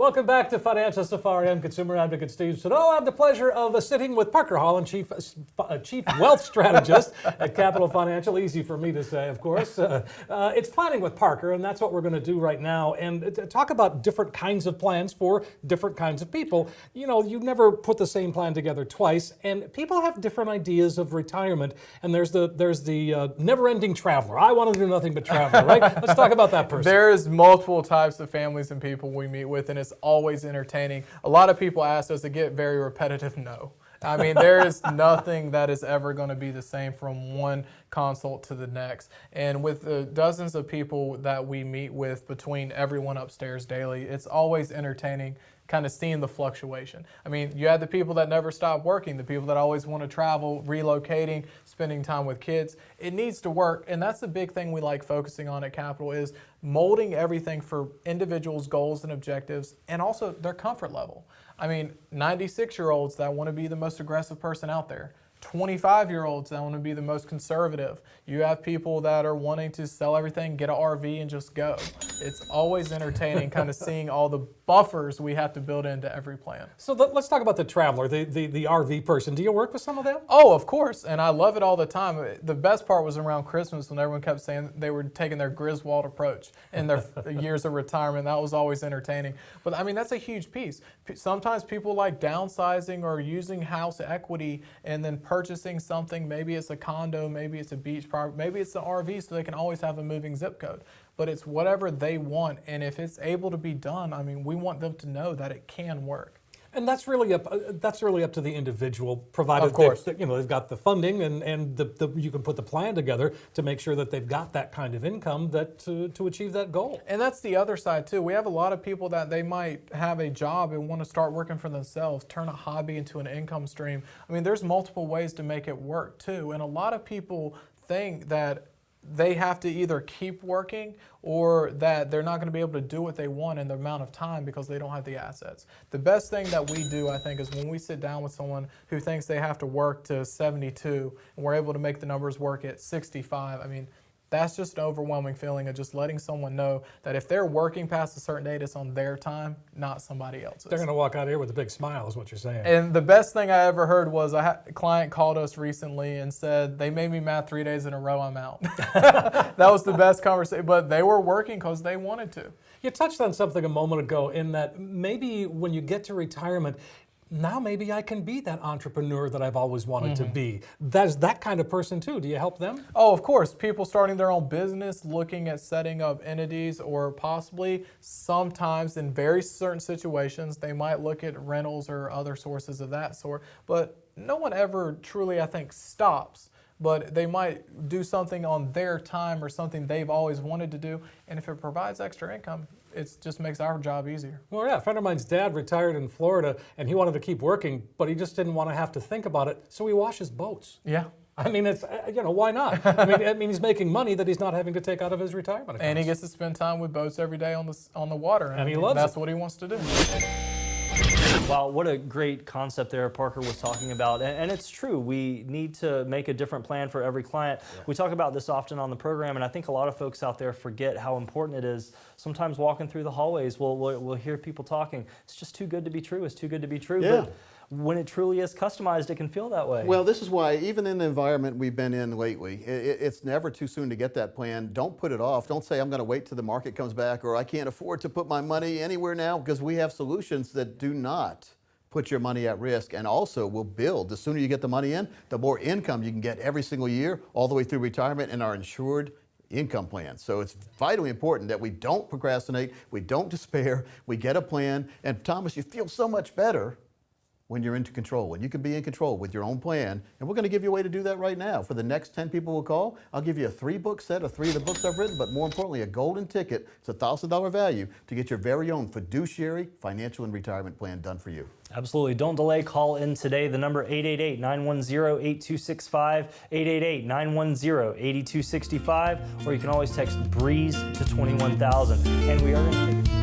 Welcome back to Financial Safari. I'm consumer advocate Steve Siddall. I have the pleasure of sitting with Parker Holland, Chief Wealth Strategist at Capital Financial. Easy for me to say, of course. It's planning with Parker, and that's what we're going to do right now. And talk about different kinds of plans for different kinds of people. You know, you never put the same plan together twice, and people have different ideas of retirement. And there's the never-ending traveler. I want to do nothing but travel, right? Let's talk about that person. There's multiple types of families and people we meet with, and it's always entertaining. A lot of people ask us to get very repetitive. No. I mean, there is nothing that is ever going to be the same from one consult to the next. And with the dozens of people that we meet with between everyone upstairs daily, it's always entertaining kind of seeing the fluctuation. I mean, you have the people that never stop working, the people that always want to travel, relocating, spending time with kids. It needs to work, and that's the big thing we like focusing on at Capital is molding everything for individuals' goals and objectives and also their comfort level. I mean, 96-year-olds that want to be the most aggressive person out there, 25-year-olds that want to be the most conservative. You have people that are wanting to sell everything, get an RV, and just go. It's always entertaining kind of seeing all the buffers we have to build into every plan. So let's talk about the traveler, the RV person. Do you work with some of them? Oh, of course, and I love it all the time. The best part was around Christmas when everyone kept saying they were taking their Griswold approach in their years of retirement. That was always entertaining. But I mean, that's a huge piece. Sometimes people like downsizing or using house equity and then purchasing something. Maybe it's a condo, maybe it's a beach property, maybe it's an RV so they can always have a moving zip code. But it's whatever they want, and if it's able to be done, I mean, we want them to know that it can work. And that's really up to the individual, provided of course. they've got the funding and you can put the plan together to make sure that they've got that kind of income to achieve that goal. And that's the other side too. We have a lot of people that they might have a job and want to start working for themselves, turn a hobby into an income stream. I mean, there's multiple ways to make it work too. And a lot of people think that they have to either keep working or that they're not going to be able to do what they want in the amount of time because they don't have the assets. The best thing that we do, I think, is when we sit down with someone who thinks they have to work to 72 and we're able to make the numbers work at 65. I mean, that's just an overwhelming feeling of just letting someone know that if they're working past a certain date, it's on their time, not somebody else's. They're going to walk out of here with a big smile is what you're saying. And the best thing I ever heard was a client called us recently and said, they made me mad 3 days in a row, I'm out. That was the best conversation, but they were working because they wanted to. You touched on something a moment ago in that maybe when you get to retirement, now maybe I can be that entrepreneur that I've always wanted to be. That's that kind of person too. Do you help them? Oh, of course. People starting their own business, looking at setting up entities, or possibly sometimes in very certain situations, they might look at rentals or other sources of that sort. But no one ever truly, I think, stops. But they might do something on their time or something they've always wanted to do. And if it provides extra income, it just makes our job easier. Well, yeah, a friend of mine's dad retired in Florida, and he wanted to keep working, but he just didn't want to have to think about it, so he washes boats. Yeah. I mean, it's why not? I mean, he's making money that he's not having to take out of his retirement accounts. And he gets to spend time with boats every day on the water. And he loves it. That's what he wants to do. Wow, what a great concept there Parker was talking about. And it's true, we need to make a different plan for every client. Yeah. We talk about this often on the program, and I think a lot of folks out there forget how important it is. Sometimes walking through the hallways, we'll hear people talking. It's just too good to be true. It's too good to be true. Yeah. But when it truly is customized, it can feel that way. Well, this is why, even in the environment we've been in lately, it's never too soon to get that plan. Don't put it off. Don't say, I'm going to wait till the market comes back, or I can't afford to put my money anywhere now, because we have solutions that do not put your money at risk and also will build. The sooner you get the money in, the more income you can get every single year, all the way through retirement in our insured income plan. So it's vitally important that we don't procrastinate, we don't despair, we get a plan. And Thomas, you feel so much better when you're into control, when you can be in control with your own plan. And we're going to give you a way to do that right now. For the next 10 people we'll call, I'll give you a 3-book set of 3 of the books I've written, but more importantly, a golden ticket. It's a $1,000 value to get your very own fiduciary financial and retirement plan done for you. Absolutely. Don't delay. Call in today. The number 888-910-8265, 888-910-8265, or you can always text BREEZE to 21,000. And we are going to take